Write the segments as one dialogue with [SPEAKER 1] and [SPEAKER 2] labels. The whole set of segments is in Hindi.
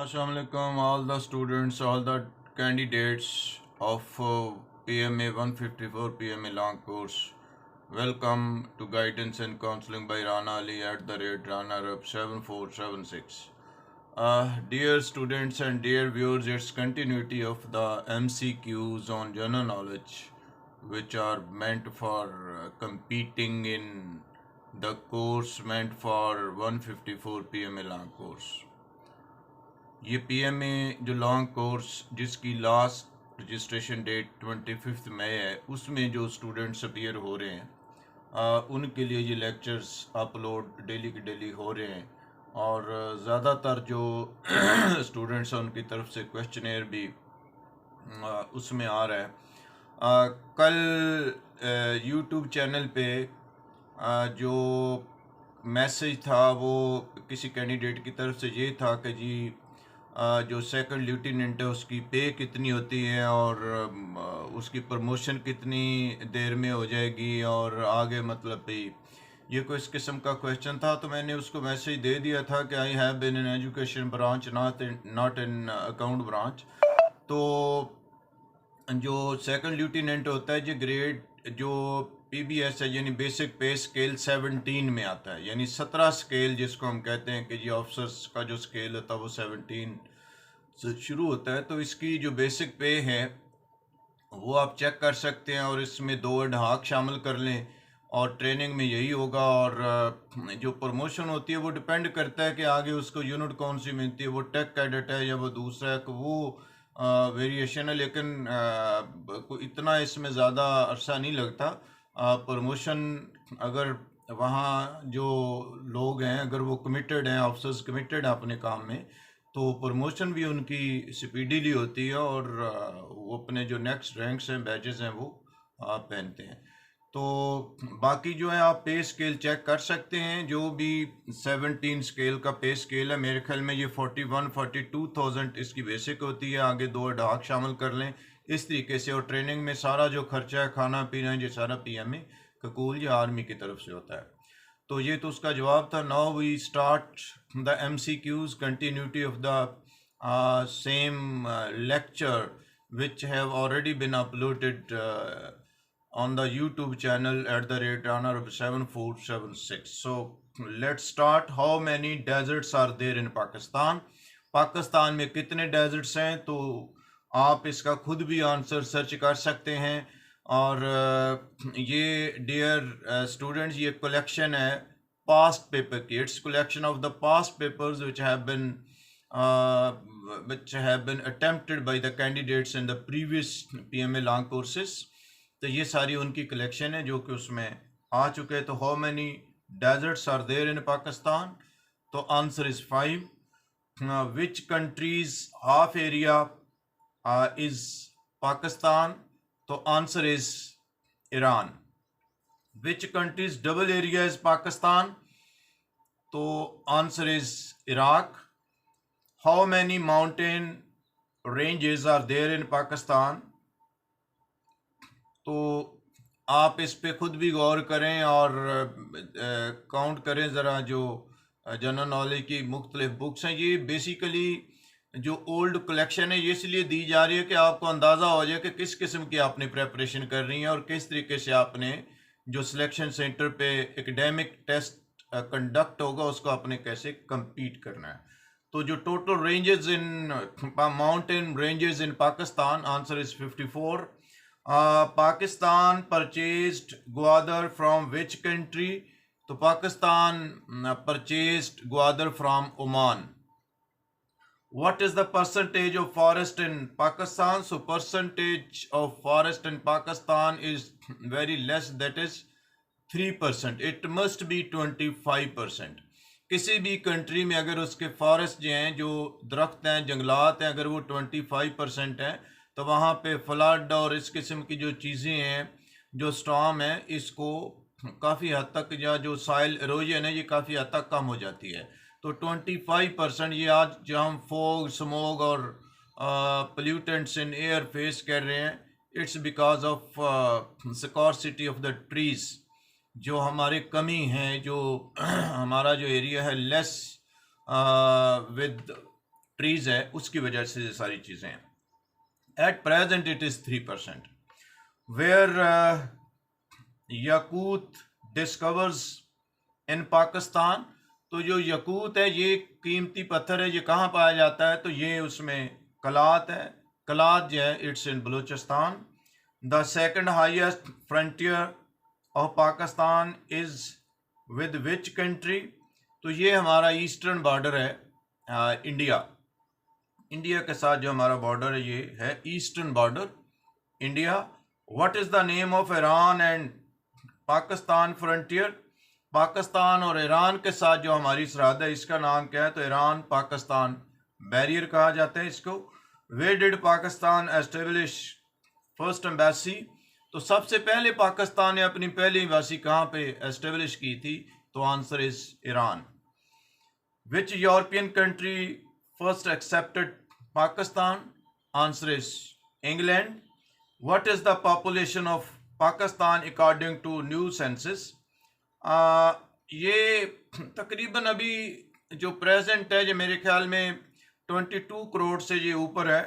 [SPEAKER 1] Assalamualaikum, all the students, all the candidates of PMA 154 PMA long course. Welcome to guidance and counseling by Rana Ali at the rate Rana Rub 7476. Dear students and dear viewers, it's continuity of the MCQs on general knowledge, which are meant for competing in the course meant for 154 PMA long course. ये पीएमए जो लॉन्ग कोर्स जिसकी लास्ट रजिस्ट्रेशन डेट 25 मई है उसमें जो स्टूडेंट्स अपीयर हो रहे हैं उनके लिए ये लेक्चर्स अपलोड डेली की डेली हो रहे हैं और ज़्यादातर जो स्टूडेंट्स हैं उनकी तरफ से क्वेश्चनेयर भी उसमें आ रहा है। कल यूट्यूब चैनल पे जो मैसेज था वो किसी कैंडिडेट की तरफ से ये था कि जी जो सेकंड लेफ्टिनेंट है उसकी पे कितनी होती है और उसकी प्रमोशन कितनी देर में हो जाएगी और आगे मतलब भी ये कोई इस किस्म का क्वेश्चन था। तो मैंने उसको मैसेज दे दिया था कि I have been in education branch not in account branch. तो जो सेकंड लेफ्टिनेंट होता है जो ग्रेड जो पीबीएस है यानी बेसिक पे स्केल 17 में आता है, यानी 17 स्केल जिसको हम कहते हैं कि जी ऑफिसर्स का जो स्केल होता है वो 17 से शुरू होता है। तो इसकी जो बेसिक पे है वो आप चेक कर सकते हैं और इसमें 2 ढाक शामिल कर लें और ट्रेनिंग में यही होगा। और जो प्रमोशन होती है वो डिपेंड करता है कि आगे उसको यूनिट कौन सी मिलती है, वो टेक कैडेट है या वो दूसरा है, वो वेरिएशन है। लेकिन इतना इसमें ज़्यादा अरसा नहीं लगता। प्रमोशन अगर वहाँ जो लोग हैं अगर वो कमिटेड हैं, ऑफिसर्स कमिटेड हैं अपने काम में, तो प्रमोशन भी उनकी स्पीडीली होती है और वो अपने जो नेक्स्ट रैंक्स हैं बैचेस हैं वो पहनते हैं। तो बाकी जो है आप पे स्केल चेक कर सकते हैं, जो भी 17 स्केल का पे स्केल है मेरे ख्याल में ये 41-42,000 इसकी बेसिक होती है, आगे 2 ढाक शामिल कर लें इस तरीके से। और ट्रेनिंग में सारा जो खर्चा है खाना पीना ये सारा पीएमए ककूल या आर्मी की तरफ से होता है। तो ये तो उसका जवाब था। Now we start the MCQs, continuity of the same lecture which have already been uploaded on the YouTube channel at the rate Rana 7476. So let's start. How many deserts are there in Pakistan? Pakistan में कितने डेजर्ट्स हैं? तो आप इसका खुद भी आंसर सर्च कर सकते हैं। और ये डियर स्टूडेंट्स ये कलेक्शन है पास्ट पेपर की। It's collection of the past papers which have been attempted by the candidates in the previous PMA long courses. तो ये सारी उनकी कलेक्शन है जो कि उसमें आ चुके हैं। तो how many deserts are there in Pakistan? तो answer is 5। Which countries half area is Pakistan? तो answer is Iran. Which countries double area is Pakistan? तो answer is Iraq. How many mountain ranges are there in Pakistan? तो आप इस पे खुद भी गौर करें और काउंट करें ज़रा। जो जनरल नॉलेज की मुख्तलिफ बुक्स हैं ये बेसिकली जो ओल्ड कलेक्शन है ये इसलिए दी जा रही है कि आपको अंदाज़ा हो जाए कि किस किस्म की आपने प्रेपरेशन कर रही है और किस तरीके से आपने जो सिलेक्शन सेंटर पे एकेडमिक टेस्ट कंडक्ट होगा उसको आपने कैसे compete करना है। तो जो total ranges in mountain ranges in Pakistan, answer is 54। Pakistan purchased Gwadar from which country? तो Pakistan purchased Gwadar from Oman. What is the percentage of forest in Pakistan? So percentage of forest in Pakistan is very less, that is 3%. It must be 25%. किसी भी कंट्री में अगर उसके फॉरेस्ट जो हैं, जो दरख्त हैं, जंगलात हैं, अगर वो 25% हैं तो वहाँ पे फ्लड और इस किस्म की जो चीज़ें हैं, जो स्टॉर्म है, इसको काफ़ी हद तक या जो सॉइल इरोजन है ये काफ़ी हद तक कम हो जाती है। तो 25% ये आज जो हम फोग स्मोग और पोल्यूटेंट्स इन एयर फेस कर रहे हैं, it's because of scarcity of the trees. जो हमारे कमी है, जो हमारा जो एरिया है लेस विद ट्रीज है उसकी वजह से ये सारी चीज़ें हैं. At present it is 3%. वेयर याकूत डिस्कवर्स इन पाकिस्तान. तो जो यकूत है ये कीमती पत्थर है, ये कहाँ पाया जाता है? तो ये उसमें कलात है. कलात जो है it's in Balochistan. The second highest frontier of Pakistan is with which country? तो ये हमारा ईस्टर्न बॉर्डर है इंडिया. इंडिया के साथ जो हमारा बॉर्डर है ये है eastern border India. What is the name of Iran and Pakistan frontier? Pakistan और ईरान के साथ जो हमारी सरहद है इसका नाम क्या है? तो ईरान पाकिस्तान बैरियर कहा जाता है इसको. Where did Pakistan establish first embassy? तो सबसे पहले पाकिस्तान ने अपनी पहली एम्बेसी कहाँ पे एस्टेब्लिश की थी? तो answer is Iran. Which European country first accepted Pakistan? Answer is England. What is the population of Pakistan according to new census? ये तकरीबन अभी जो प्रेजेंट है जो मेरे ख्याल में 22 करोड़ से ये ऊपर है.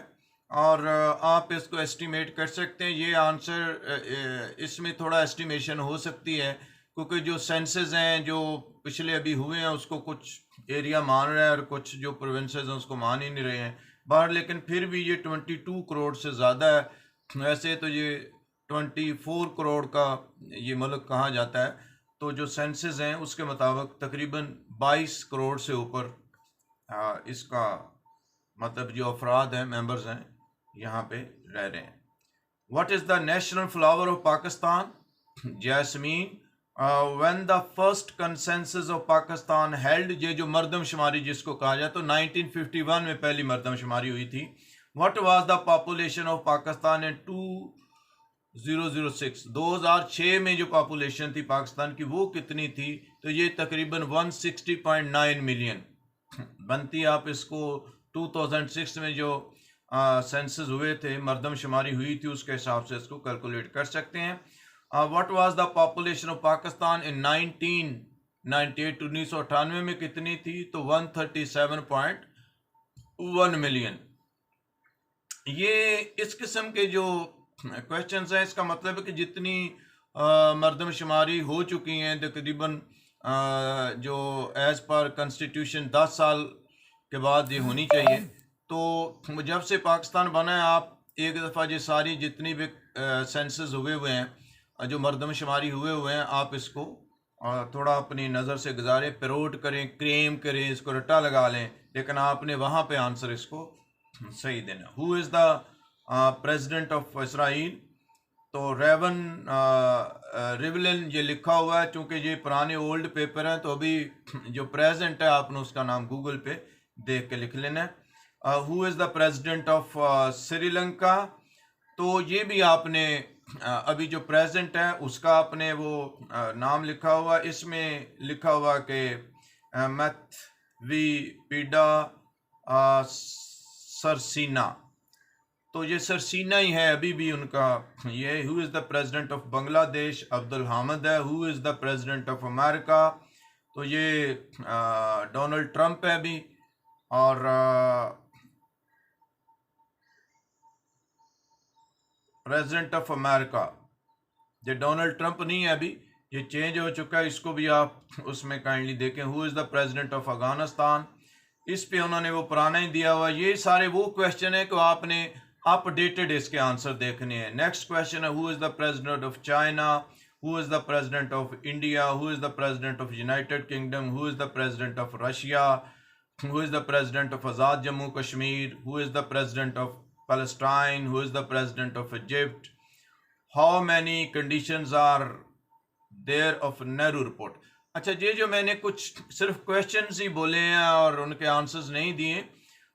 [SPEAKER 1] और आप इसको एस्टिमेट कर सकते हैं. ये आंसर इसमें थोड़ा एस्टिमेशन हो सकती है क्योंकि जो सेंसस हैं जो पिछले अभी हुए हैं उसको कुछ एरिया मान रहा है और कुछ जो प्रोविंसेस हैं उसको मान ही नहीं रहे हैं बाहर. लेकिन फिर भी ये 22 करोड़ से ज़्यादा है. वैसे तो ये 24 करोड़ का ये मुल्क कहा जाता है. तो जो सेंसस हैं उसके मुताबिक तकरीबन 22 करोड़ से ऊपर इसका मतलब जो अफराद हैं मेंबर्स हैं यहाँ पे रह रहे हैं. What is the national flower of Pakistan? Jasmine. When the first consensus of Pakistan held, ये जो मरदमशुमारी जिसको कहा जाए तो 1951 में पहली मरदमशुमारी हुई थी. What was the population of Pakistan in 2006? 2006 में जो पॉपुलेशन थी पाकिस्तान की वो कितनी थी? तो ये तकरीबन 160.9 मिलियन बनती. आप इसको 2006 में जो सेंसस हुए थे मरदमशुमारी हुई थी उसके हिसाब से इसको कैलकुलेट कर सकते हैं. What was the population of Pakistan in 1998? 1998 में कितनी थी? तो 137.1 मिलियन. ये इस किस्म के जो क्वेश्चंस हैं इसका मतलब है कि जितनी मरदमशुमारी हो चुकी हैं तकरीबन जो एज पर कॉन्स्टिट्यूशन 10 साल के बाद ये होनी चाहिए. तो जब से पाकिस्तान बना है आप एक दफ़ा ये सारी जितनी भी सेंसस हुए हैं जो मरदमशुमारी हुए हैं आप इसको थोड़ा अपनी नज़र से गुजारें, पेरोट करें, क्लेम करें, इसको रट्टा लगा लें. लेकिन आपने वहाँ पे आंसर इसको सही देना. Who is the president of Israel? तो रिवलिन ये लिखा हुआ है. चूँकि ये पुराने ओल्ड पेपर हैं तो अभी जो प्रेजेंट है आपने उसका नाम गूगल पे देख के लिख लेना है. Who is the president of Sri Lanka? तो ये भी आपने अभी जो प्रेजेंट है उसका आपने वो नाम लिखा हुआ. इसमें लिखा हुआ कि मैथवीपीडा सरसीना. तो ये सरसीना ही है अभी भी उनका ये. Who is the president of Bangladesh? Abdul Hamid है. Who is the president of America? तो ये डोनाल्ड ट्रंप है अभी. और प्रेसिडेंट ऑफ अमेरिका ये डोनाल्ड ट्रंप नहीं है अभी, ये चेंज हो चुका है. इसको भी आप उसमें काइंडली देखें. Who is the president of Afghanistan? इस पे उन्होंने वो पुराना ही दिया हुआ. ये सारे वो क्वेश्चन है कि आपने अपडेटेड इसके आंसर देखने हैं. नेक्स्ट क्वेश्चन है who is the president of China? Who is the president of India? Who is the president of United kingdom? Who is the president of Russia? Who is the president of Azad Jammu Kashmir? Who is the president of Palestine? Who is the president of Egypt? How many conditions are there of Nehru report? अच्छा, ये जो मैंने कुछ सिर्फ क्वेश्चंस ही बोले हैं और उनके आंसर्स नहीं दिए,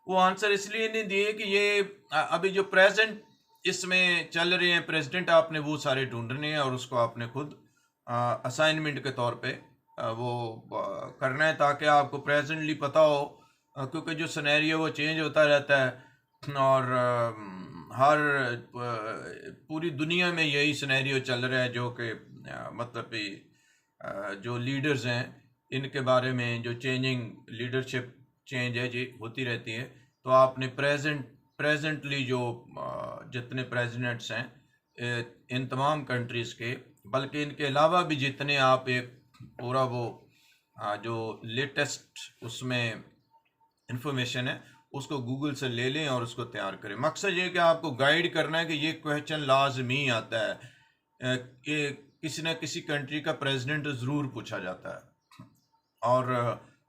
[SPEAKER 1] वो आंसर इसलिए नहीं दिए कि ये अभी जो प्रेजेंट इसमें चल रहे हैं प्रेसिडेंट आपने वो सारे ढूंढने हैं और उसको आपने खुद असाइनमेंट के तौर पे वो करना है ताकि आपको प्रेजेंटली पता हो. क्योंकि जो सिनेरियो वो चेंज होता रहता है और हर पूरी दुनिया में यही सिनेरियो चल रहा है जो कि मतलब जो लीडर्स हैं इनके बारे में जो चेंजिंग लीडरशिप चेंज है जी होती रहती है. तो आपने प्रेजेंटली जो जितने प्रेसिडेंट्स हैं इन तमाम कंट्रीज़ के, बल्कि इनके अलावा भी जितने आप एक पूरा वो जो लेटेस्ट उसमें इंफॉर्मेशन है उसको गूगल से ले लें और उसको तैयार करें। मकसद ये कि आपको गाइड करना है कि ये क्वेश्चन लाजमी आता है कि किसी न किसी कंट्री का प्रेसिडेंट ज़रूर पूछा जाता है, और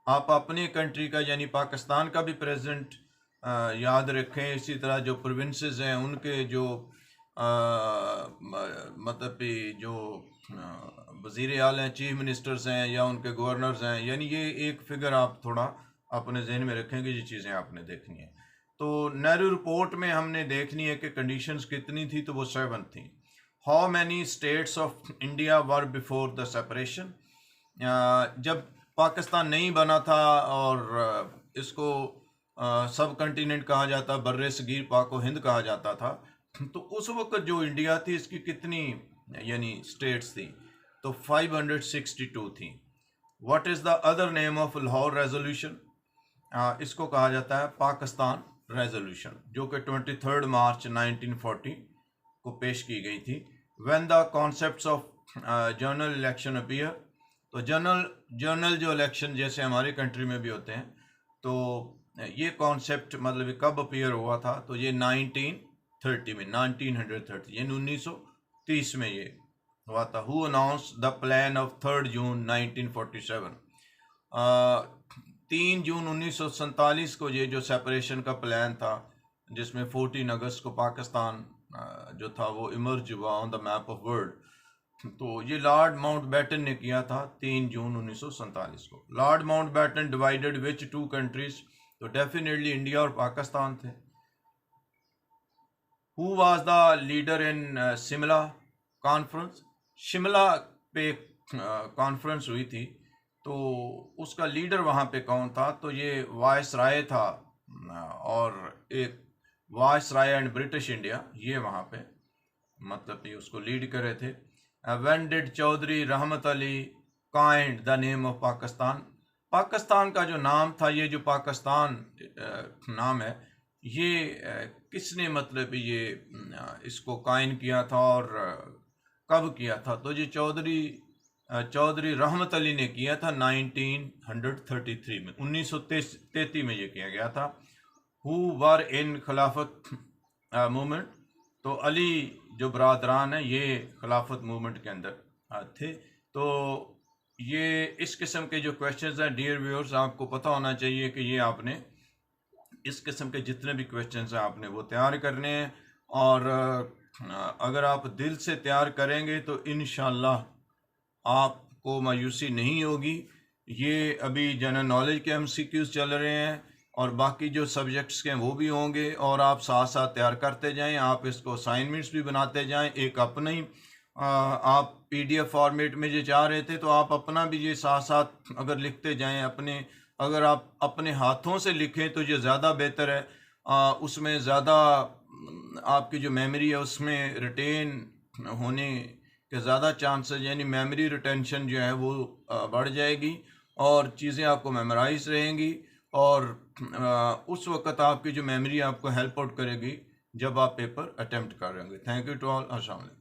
[SPEAKER 1] आप अपनी कंट्री का यानी पाकिस्तान का भी प्रेसिडेंट याद रखें। इसी तरह जो प्रोविंसेस हैं उनके जो मतलब कि जो वज़ीर आला हैं, चीफ मिनिस्टर्स हैं या उनके गवर्नर्स हैं, यानी ये एक फिगर आप थोड़ा अपने जहन में रखेंगे, ये चीज़ें आपने देखनी है। तो नेहरू रिपोर्ट में हमने देखनी है कि कंडीशंस कितनी थी, तो वो 7 थी। How many states of India were before the separation, जब पाकिस्तान नहीं बना था और इसको सब कंटिनेंट कहा जाता, बर्रे सगीर पाक व हिंद कहा जाता था, तो उस वक्त जो इंडिया थी इसकी कितनी यानी स्टेट्स थी, तो 562 थी। What is the other name of Lahore resolution, इसको कहा जाता है पाकिस्तान रेजोल्यूशन, जो कि 23 मार्च 1940 को पेश की गई थी। When the concepts of general election appear, तो जनरल जो इलेक्शन जैसे हमारी कंट्री में भी होते हैं, तो ये कॉन्सेप्ट मतलब कब अपीयर हुआ था, तो ये 1930 में, 1930 यानी 1930 में ये हुआ था। Who announce the plan of 3 जून 1947, 3 जून 1947 को ये जो सेपरेशन का प्लान था, जिसमें 14 अगस्त को पाकिस्तान जो था वो इमर्ज हुआ on the map of world, तो ये लॉर्ड माउंटबेटन ने किया था 3 जून 1947 को। लॉर्ड माउंटबेटन डिवाइडेड विच 2 कंट्रीज, तो डेफिनेटली इंडिया और पाकिस्तान थे। Who was the leader in Shimla conference, Shimla पे कॉन्फ्रेंस हुई थी, तो उसका लीडर वहाँ पे कौन था, तो ये वाइस राय था, और एक viceroy and British India, ये वहाँ पे मतलब कि उसको लीड कर रहे थे। व्हेन डिड चौधरी रहमत Ali kind the name of Pakistan, Pakistan का जो नाम था, ये जो पाकिस्तान नाम है, ये किसने मतलब ये इसको कायन किया था और कब किया था, तो ये चौधरी रहमत अली ने किया था 1933 में, 1933 में ये किया गया था। हु वर इन खिलाफत मूवमेंट, तो अली जो बरादरान है ये खिलाफत मूवमेंट के अंदर थे। तो ये इस किस्म के जो क्वेश्चंस हैं डियर व्यूअर्स, आपको पता होना चाहिए कि ये आपने इस किस्म के जितने भी क्वेश्चंस हैं आपने वो तैयार करने हैं, और अगर आप दिल से तैयार करेंगे तो इंशाल्लाह आपको मायूसी नहीं होगी। ये अभी जनरल नॉलेज के MCQs चल रहे हैं और बाकी जो सब्जेक्ट्स के हैं वो भी होंगे, और आप साथ साथ तैयार करते जाएं, आप इसको असाइनमेंट्स भी बनाते जाएं। एक अपना ही आप PDF फॉर्मेट में जो चाह रहे थे, तो आप अपना भी ये साथ साथ अगर लिखते जाएं अपने, अगर आप अपने हाथों से लिखें तो ये ज़्यादा बेहतर है, उसमें ज़्यादा आपकी जो मेमोरी है उसमें रिटेन होने के ज़्यादा चांसेस, यानी मेमोरी रिटेंशन जो है वो बढ़ जाएगी और चीज़ें आपको मेमोराइज रहेंगी, और उस वक्त आपकी जो मेमोरी आपको हेल्प आउट करेगी जब आप पेपर अटेम्प्ट कर रहे होंगे। Thank you to all. अस्सलाम वालेकुम।